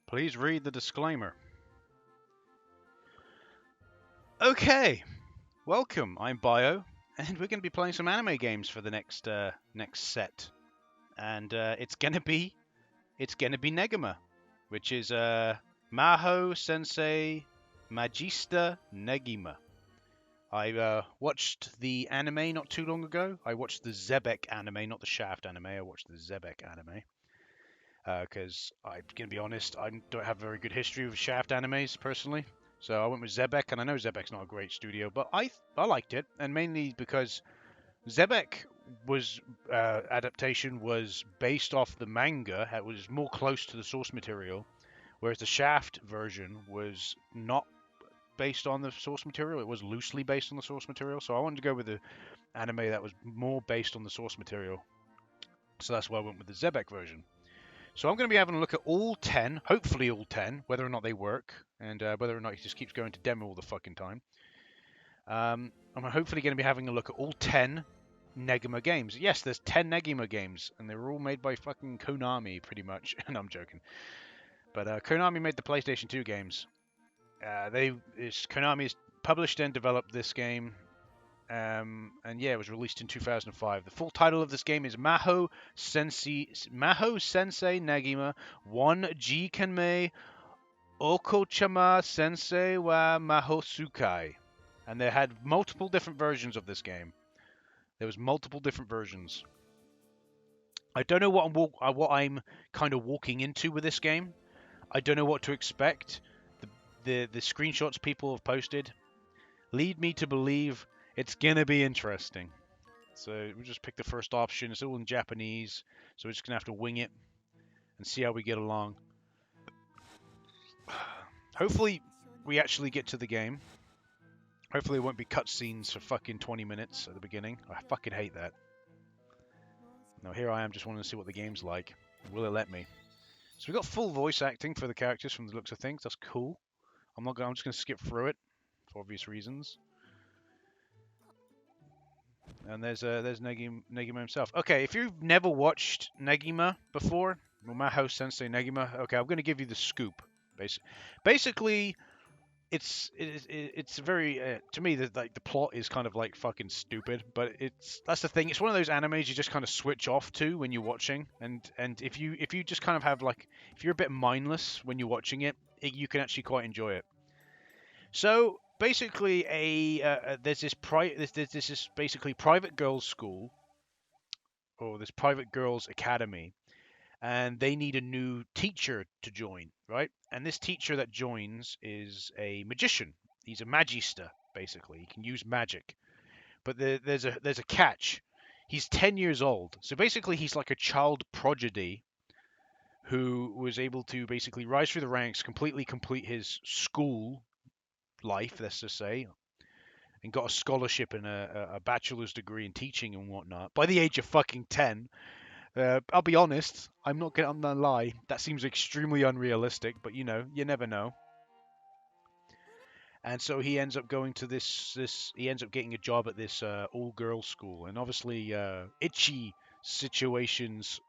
Please read the disclaimer. Okay, welcome. I'm Bio, and we're going to be playing some anime games for the next set, and it's gonna be Negima, which is Mahou Sensei Negima. I watched the anime not too long ago. I watched the Zebek anime, not the Shaft anime. I watched the Zebek anime. Because I'm going to be honest, I don't have a very good history with Shaft animes personally. So I went with Zebek, and I know Zebek's not a great studio, but I liked it, and mainly because Zebek was adaptation was based off the manga. It was more close to the source material, whereas the Shaft version was not based on the source material. It was loosely based on the source material. So I wanted to go with the anime that was more based on the source material. So that's why I went with the Zebek version. So I'm going to be having a look at all 10, hopefully all 10, whether or not they work, and whether or not he just keeps going to demo all the fucking time. I'm hopefully going to be having a look at all 10 Negima games. Yes, there's 10 Negima games, and they're all made by fucking Konami, pretty much. And I'm joking. But Konami made the PlayStation 2 games. Konami has published and developed this game. And yeah, it was released in 2005. The full title of this game is Mahou Sensei Negima 1-Jikanme Okochama Sensei wa Mahoutsukai. And they had multiple different versions of this game. There was multiple different versions. I don't know what I'm kind of walking into with this game. I don't know what to expect. The screenshots people have posted lead me to believe it's gonna be interesting. So we'll just pick the first option. It's all in Japanese, so we're just gonna have to wing it and see how we get along. Hopefully we actually get to the game. Hopefully it won't be cutscenes for fucking 20 minutes at the beginning. I fucking hate that. Now here I am just wanting to see what the game's like. Will it let me? So we got full voice acting for the characters from the looks of things. That's cool. I'm just gonna skip through it for obvious reasons. And there's Negima himself. Okay, if you've never watched Negima before, Mahou Sensei Negima, okay, I'm going to give you the scoop. Basically, it's very to me the plot is kind of like fucking stupid, but that's the thing. It's one of those animes you just kind of switch off to when you're watching, and if you just kind of have like if you're a bit mindless when you're watching it, you can actually quite enjoy it. So basically, there's this basically private girls' school, or this private girls' academy, and they need a new teacher to join, right? And this teacher that joins is a magician. He's a magista, basically. He can use magic, but there's a catch. He's 10 years old, so basically he's like a child prodigy who was able to basically rise through the ranks, completely complete his school life, let's just say, and got a scholarship and a bachelor's degree in teaching and whatnot by the age of fucking 10. I'll be honest, I'm gonna lie, that seems extremely unrealistic, but you never know. And so he ends up going to he ends up getting a job at this all-girls school, and obviously itchy situations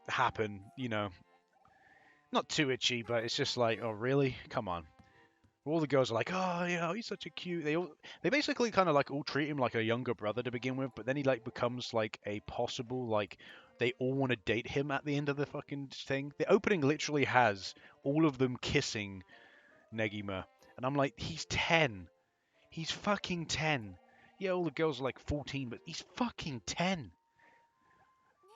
happen, not too itchy, but it's just like, oh really, come on. All the girls are like, oh, he's such a cute. They basically kind of like all treat him like a younger brother to begin with, but then he like becomes like a possible like they all want to date him at the end of the fucking thing. The opening literally has all of them kissing Negima, and I'm like, he's 10. He's fucking 10. Yeah, all the girls are like 14, but he's fucking 10.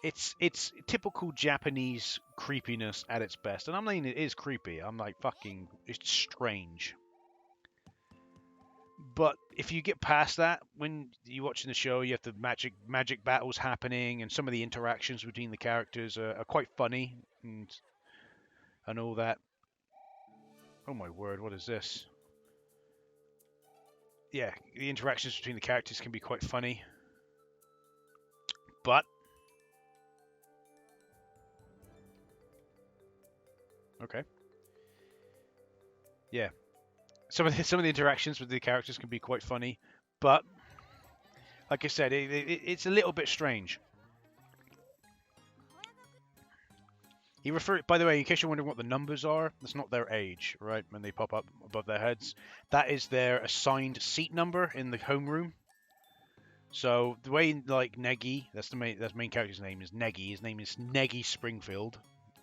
It's typical Japanese creepiness at its best, and I mean it is creepy. I'm like fucking, it's strange. But if you get past that, when you're watching the show, you have the magic battles happening, and some of the interactions between the characters are quite funny and all that. Oh my word, what is this? Yeah, the interactions between the characters can be quite funny, but okay, yeah, some of the interactions with the characters can be quite funny, but like I said, it's a little bit strange. He refer. By the way, in case you're wondering what the numbers are, that's not their age, right? When they pop up above their heads, that is their assigned seat number in the homeroom. So the way like Negi, that's the main character's name is Negi. His name is Negi Springfield,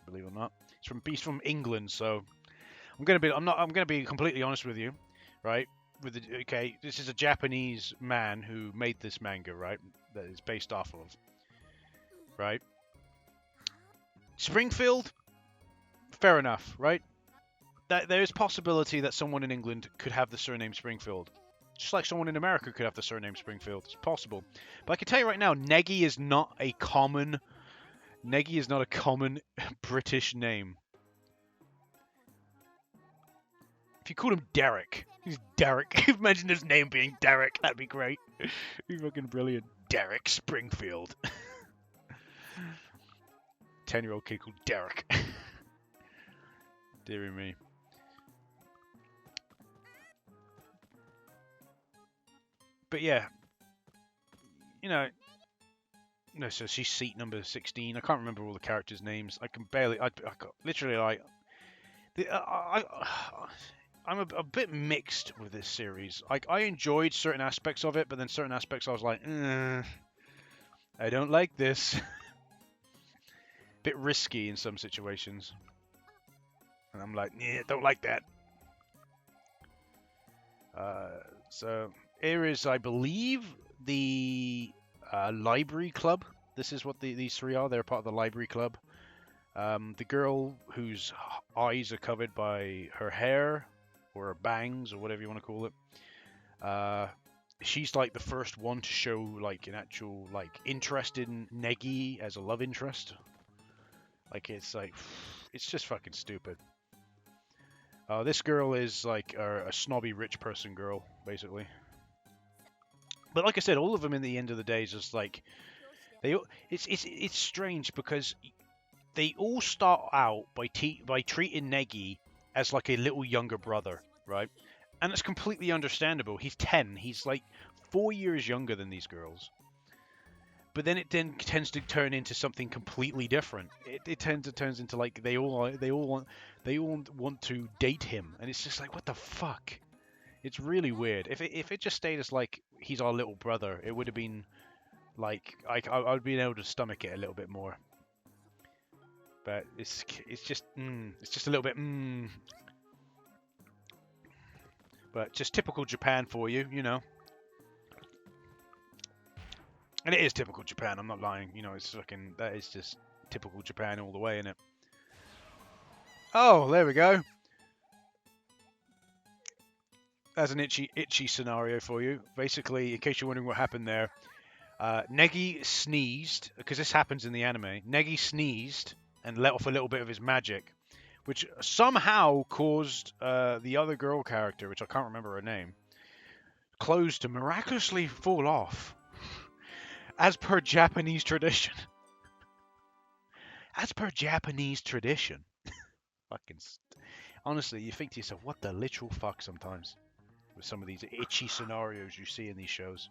believe it or not. He's from England, so I'm gonna be completely honest with you, right? Okay, this is a Japanese man who made this manga, right? That it's based off of, right? Springfield, fair enough, right? That there is possibility that someone in England could have the surname Springfield, just like someone in America could have the surname Springfield. It's possible, but I can tell you right now, Negi is not a common British name. If you called him Derek, he's Derek. Imagine his name being Derek. That'd be great. Be fucking brilliant. Derek Springfield. 10-year-old kid called Derek. Dear me. But yeah, you know, no. So she's seat number 16. I can't remember all the characters' names. I can barely. I literally like. I'm a bit mixed with this series. Like I enjoyed certain aspects of it, but then certain aspects I was like, I don't like this. Bit risky in some situations, and I'm like, yeah, don't like that. So here is, I believe, the library club. This is what these three are. They're part of the library club. The girl whose eyes are covered by her hair or her bangs or whatever you want to call it. She's like the first one to show like an actual like interest in Negi as a love interest. Like it's just fucking stupid. This girl is like a snobby rich person girl, basically. But like I said, all of them in the end of the day is just like it's strange because they all start out by treating Negi as like a little younger brother, right? And it's completely understandable. He's 10. He's like 4 years younger than these girls. But then it tends to turn into something completely different. It turns into like they all want to date him, and it's just like, what the fuck? It's really weird. If it just stayed as like he's our little brother, it would have been like I would be able to stomach it a little bit more. But it's just a little bit But just typical Japan for you, you know. And it is typical Japan, I'm not lying. You know, that is just typical Japan all the way, isn't it? Oh, there we go. That's an itchy scenario for you. Basically, in case you're wondering what happened there, Negi sneezed, because this happens in the anime. Negi sneezed and let off a little bit of his magic, which somehow caused the other girl character, which I can't remember her name, clothes to miraculously fall off. As per Japanese tradition. As per Japanese tradition. Fucking. Honestly, you think to yourself, what the literal fuck sometimes? With some of these itchy scenarios you see in these shows.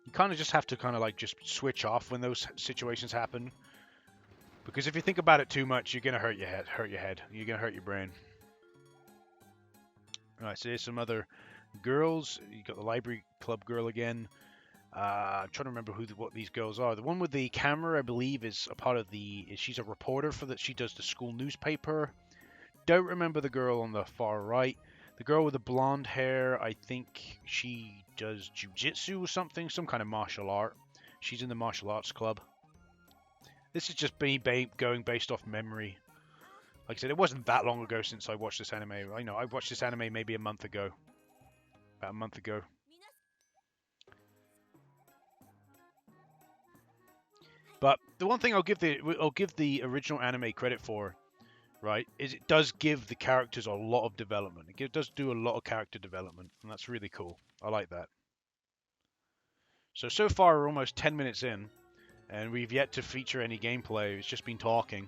You kind of just have to kind of like just switch off when those situations happen. Because if you think about it too much, you're going to hurt your head. You're going to hurt your brain. Alright, so here's some other girls. You got the library club girl again. I'm trying to remember what these girls are. The one with the camera, I believe, is a part of she's a reporter for that. She does the school newspaper. Don't remember the girl on the far right. The girl with the blonde hair, I think she does jujitsu or something, some kind of martial art. She's in the martial arts club. This is just me going based off memory. Like I said, it wasn't that long ago since I watched this anime. I know I watched this anime maybe a month ago. About a month ago. But the one thing I'll give the original anime credit for, right, is it does give the characters a lot of development. It does do a lot of character development, and that's really cool. I like that. So far we're almost 10 minutes in, and we've yet to feature any gameplay. It's just been talking.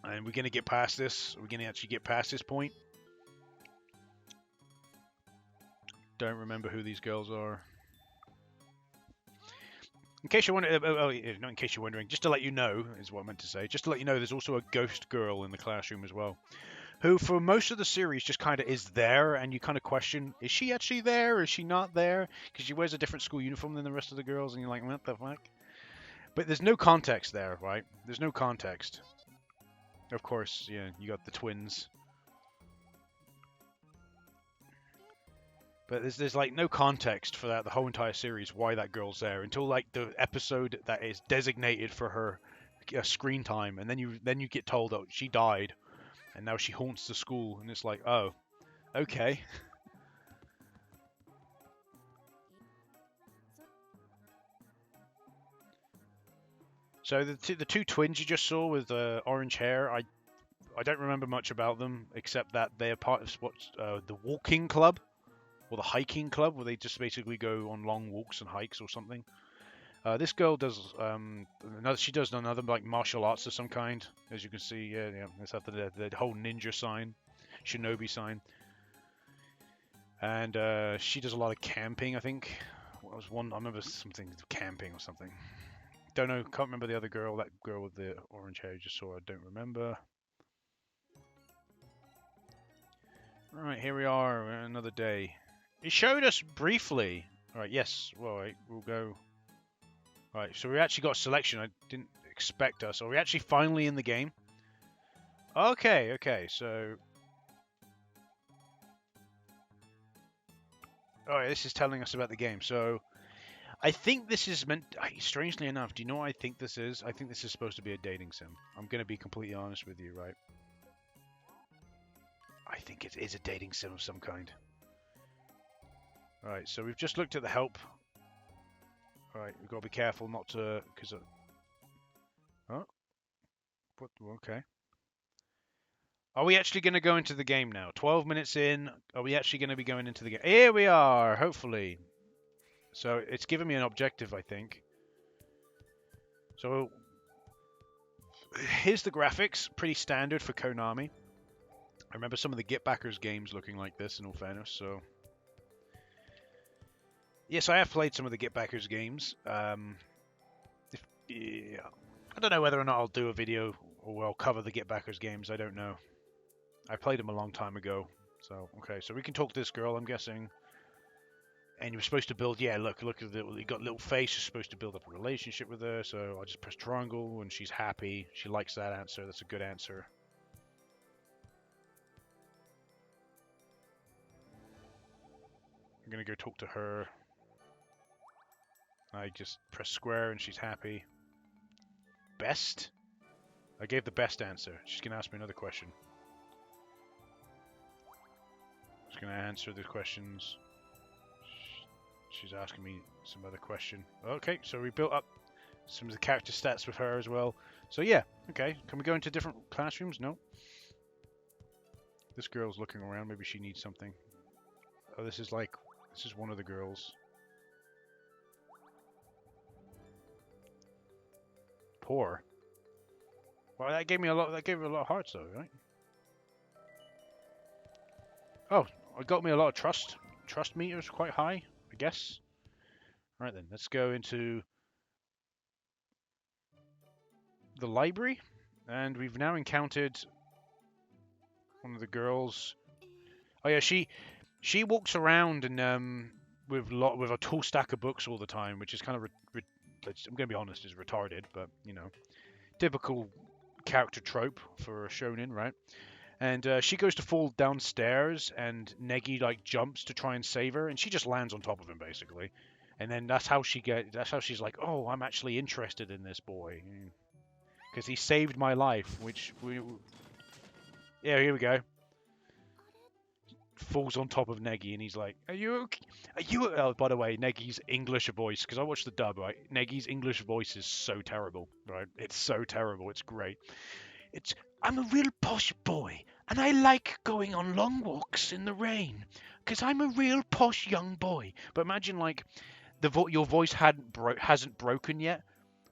And we're going to get past this. We're going to actually get past this point. Don't remember who these girls are. In case you're wondering, not in case you're wondering, just to let you know is what I meant to say. Just to let you know, there's also a ghost girl in the classroom as well, who for most of the series just kind of is there, and you kind of question, is she actually there, or is she not there? Because she wears a different school uniform than the rest of the girls, and you're like, what the fuck? But there's no context there, right? There's no context. Of course, yeah, you got the twins. But there's like no context for that the whole entire series why that girl's there until like the episode that is designated for her screen time, and then you get told that she died, and now she haunts the school, and it's like, oh, okay. So the two twins you just saw with orange hair, I don't remember much about them except that they are part of what's the walking club or the hiking club, where they just basically go on long walks and hikes or something. This girl does she does another like martial arts of some kind, as you can see. Yeah, yeah. It's after the whole ninja sign, shinobi sign, and she does a lot of camping. I think what was one? I remember something camping or something. Don't know. Can't remember the other girl. That girl with the orange hair you just saw. I don't remember. Right, here we are. Another day. It showed us briefly. All right. Yes. Well, right, we'll go. All right. So we actually got a selection. I didn't expect us. Are we actually finally in the game? Okay. Okay. So. All right. This is telling us about the game. So. I think this is meant. Strangely enough, do you know what I think this is? I think this is supposed to be a dating sim. I'm gonna be completely honest with you, right? I think it is a dating sim of some kind. All right, so we've just looked at the help. All right, we've got to be careful not to, because. Oh, what? Okay. Are we actually going to go into the game now? 12 minutes in. Are we actually going to be going into the game? Here we are. Hopefully. So it's given me an objective, I think. So here's the graphics, pretty standard for Konami. I remember some of the Get Backers games looking like this, in all fairness. So yes, I have played some of the Get Backers games. Yeah, I don't know whether or not I'll do a video or I'll cover the Get Backers games. I don't know. I played them a long time ago. So okay, so we can talk to this girl, I'm guessing. And you're supposed to build, yeah, look at the, you got a little face, you're supposed to build up a relationship with her, so I just press triangle, and she's happy, she likes that answer, that's a good answer. I'm gonna go talk to her. I just press square, and she's happy. Best? I gave the best answer. She's gonna ask me another question. She's gonna answer the questions. She's asking me some other question. Okay, so we built up some of the character stats with her as well. So yeah, okay. Can we go into different classrooms? No. This girl's looking around. Maybe she needs something. Oh, this is one of the girls. Poor. Well, that gave her a lot of hearts though, right? Oh, it got me a lot of trust. Trust meters quite high, I guess. Right then, let's go into the library, and we've now encountered one of the girls. Oh yeah, she walks around and with a tall stack of books all the time, which is kind of I'm gonna be honest, is retarded, but you know, typical character trope for a shonen, right? And she goes to fall downstairs, and Negi like jumps to try and save her, and she just lands on top of him basically. And then that's how she's like, oh, I'm actually interested in this boy because he saved my life. Yeah, here we go. Falls on top of Negi, and he's like, "Are you okay? Are you?" Oh, by the way, Negi's English voice, because I watched the dub, right? Negi's English voice is so terrible, right? It's so terrible. It's great. I'm a real posh boy, and I like going on long walks in the rain, because I'm a real posh young boy. But imagine like your voice hasn't broken yet,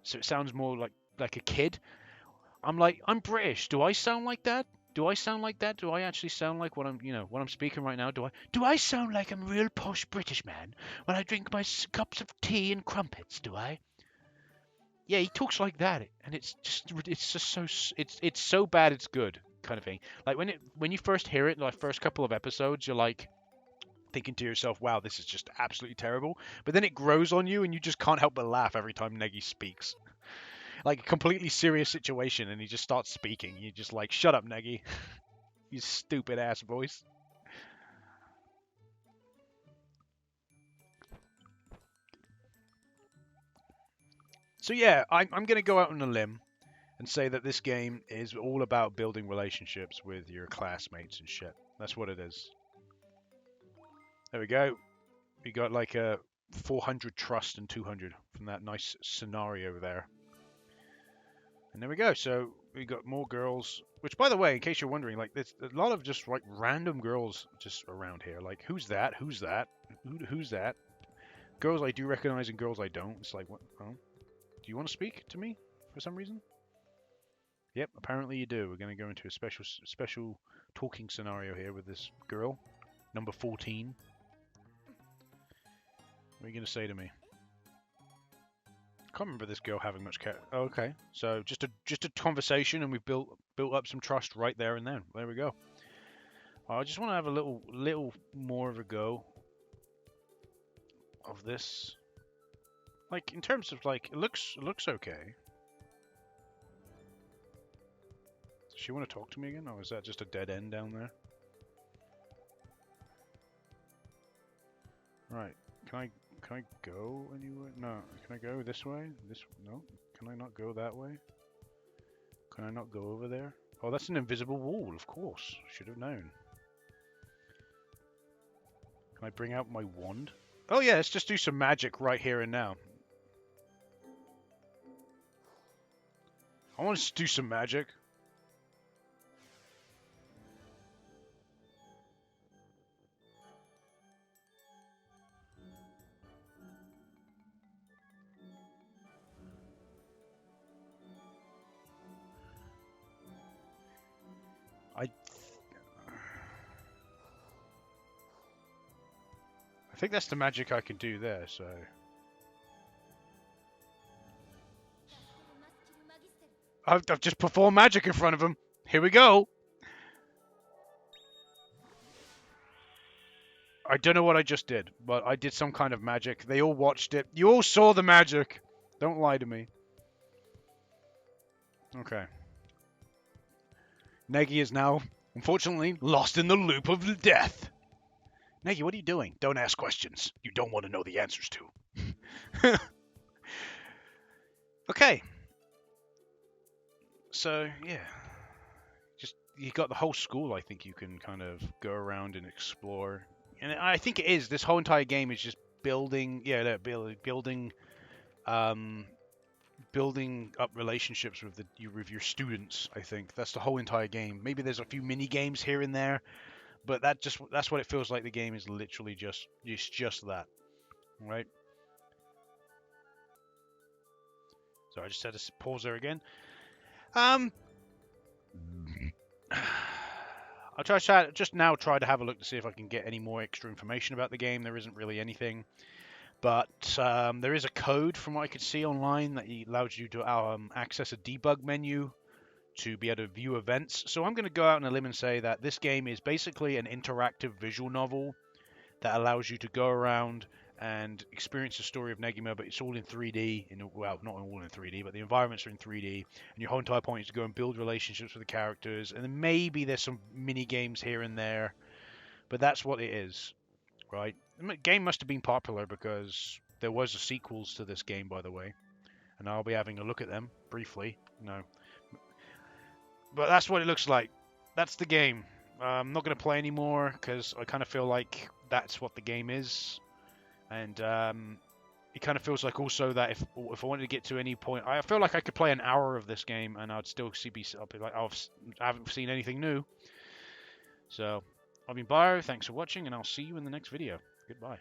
so it sounds more like a kid. I'm British. Do I sound like that? Do I sound like that? Do I actually sound like what I'm speaking right now? Do I sound like I'm a real posh British man when I drink my cups of tea and crumpets? Do I? Yeah, he talks like that, and it's just so it's so bad it's good kind of thing. Like when you first hear it, like first couple of episodes, you're like thinking to yourself, "Wow, this is just absolutely terrible." But then it grows on you, and you just can't help but laugh every time Negi speaks. Like a completely serious situation, and he just starts speaking. You're just like, "Shut up, Negi, you stupid ass voice." So yeah, I'm gonna go out on a limb and say that this game is all about building relationships with your classmates and shit. That's what it is. There we go. We got like a 400 trust and 200 from that nice scenario there. And there we go. So we got more girls. Which, by the way, in case you're wondering, like there's a lot of just like random girls just around here. Like who's that? Who's that? Who's that? Girls I do recognize and girls I don't. It's like, what? Oh, do you want to speak to me for some reason? Yep, apparently you do. We're going to go into a special talking scenario here with this girl, number 14. What are you going to say to me? I can't remember this girl having much care. Oh, okay, so just a conversation, and we've built up some trust right there and then. There we go. I just want to have a little more of a go of this. Like in terms of like, it looks okay. Does she want to talk to me again, or is that just a dead end down there? Right. Can I go anywhere? No. Can I go this way? No. Can I not go that way? Can I not go over there? Oh, that's an invisible wall, of course. Should have known. Can I bring out my wand? Oh yeah, let's just do some magic right here and now. I want to do some magic. I think that's the magic I can do there, so... I've just performed magic in front of him. Here we go. I don't know what I just did, but I did some kind of magic. They all watched it. You all saw the magic. Don't lie to me. Okay. Negi is now, unfortunately, lost in the loop of death. Negi, what are you doing? Don't ask questions you don't want to know the answers to. Okay. So, yeah. Just, you got the whole school, I think you can kind of go around and explore. And I think it is. This whole entire game is just building, building up relationships with your students. I think that's the whole entire game. Maybe there's a few mini games here and there, but that's what it feels like. The game is literally just that, right? So I just had to pause there again. I'll try to have a look to see if I can get any more extra information about the game. There isn't really anything. But there is a code from what I could see online that allows you to access a debug menu to be able to view events. So I'm going to go out on a limb and say that this game is basically an interactive visual novel that allows you to go around and experience the story of Negima, but it's all in 3D. Well, not all in 3D, but the environments are in 3D. And your whole entire point is to go and build relationships with the characters. And then maybe there's some mini games here and there. But that's what it is. Right, the game must have been popular because there was a sequels to this game, by the way, and I'll be having a look at them briefly. No, but that's what it looks like. That's the game. I'm not going to play anymore because I kind of feel like that's what the game is, and it kind of feels like also that if I wanted to get to any point, I feel like I could play an hour of this game and I'd still be like, I haven't seen anything new. So. I've been Bio, thanks for watching, and I'll see you in the next video. Goodbye.